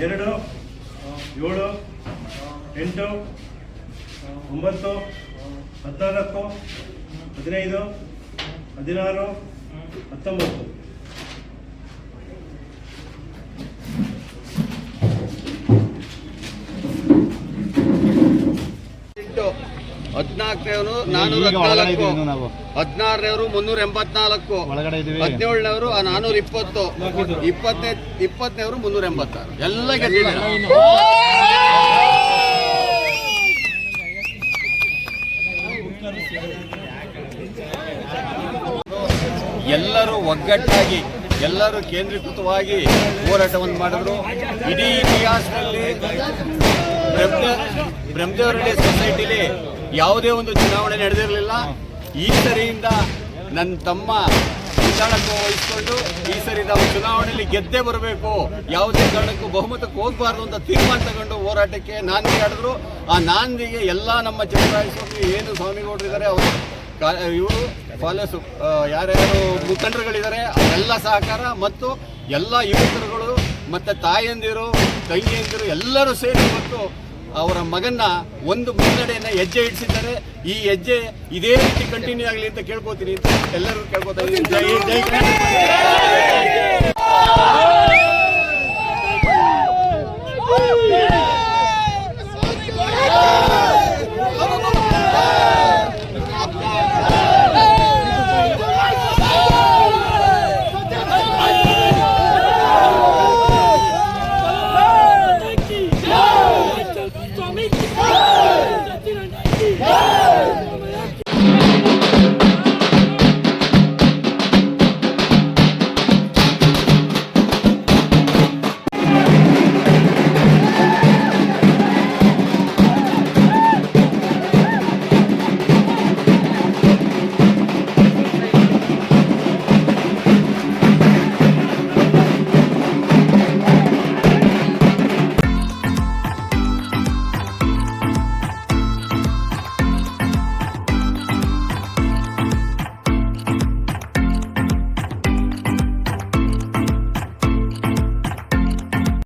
2 7 8 9 14 15 16 19 14ನೇವರು 414, 16ನೇವರು 384, 17ನೇವರು 420, 20ನೇವರು 386 ಎಲ್ಲ ಗೆದ್ದಿದ್ದಾರೆ. ಎಲ್ಲರೂ ಒಗ್ಗಟ್ಟಾಗಿ ಎಲ್ಲರೂ ಕೇಂದ್ರೀಕೃತವಾಗಿ ಹೋರಾಟವನ್ನು ಮಾಡಿದ್ರು. ಇಡೀ ಇತಿಹಾಸದಲ್ಲಿ ಬ್ರಹ್ಮದೇವರಹಳ್ಳಿ ಸೊಸೈಟಿಲಿ ಯಾವುದೇ ಒಂದು ಚುನಾವಣೆ ನಡೆದಿರಲಿಲ್ಲ. ಈ ಸರಿಯಿಂದ ನನ್ನ ತಮ್ಮ ನಿಧಾನಕ್ಕೆ ವಹಿಸಿಕೊಂಡು ಈ ಸರಿ ನಾವು ಚುನಾವಣೆಯಲ್ಲಿ ಗೆದ್ದೇ ಬರಬೇಕು, ಯಾವುದೇ ಕಾರಣಕ್ಕೂ ಬಹುಮತಕ್ಕೆ ಹೋಗಬಾರ್ದು ಅಂತ ತೀರ್ಮಾನ ತಗೊಂಡು ಹೋರಾಟಕ್ಕೆ ನಾಂದಿ ಆಡಿದ್ರು. ಆ ನಾಂದಿಗೆ ಎಲ್ಲ ನಮ್ಮ ಚಂದ್ರರಾಯಸ್ವಾಮಿ ಏನು ಸ್ವಾಮಿಗೌಡರಿದ್ದಾರೆ, ಅವರು ಇವರು ಫಾಲೋಸು ಯಾರ್ಯಾರು ಮುಖಂಡರುಗಳಿದ್ದಾರೆ ಅವರೆಲ್ಲ ಸಹಕಾರ ಮತ್ತು ಎಲ್ಲ ಯುವಕರುಗಳು ಮತ್ತು ತಾಯಂದಿರು ತಂಗಿಯಂದಿರು ಎಲ್ಲರೂ ಸೇರಿ ಇವತ್ತು ಅವರ ಮಗನ್ನ ಒಂದು ಮುನ್ನಡೆಯನ್ನು ಹೆಜ್ಜೆ ಇಡಿಸಿದ್ದಾರೆ. ಈ ಹೆಜ್ಜೆ ಇದೇ ರೀತಿ ಕಂಟಿನ್ಯೂ ಆಗಲಿ ಅಂತ ಕೇಳ್ಕೊತೀನಿ ಅಂತ ಎಲ್ಲರೂ ಕೇಳ್ಕೊತಾ ಇದ್ದೀನಿ. ಜೈ ಜೈ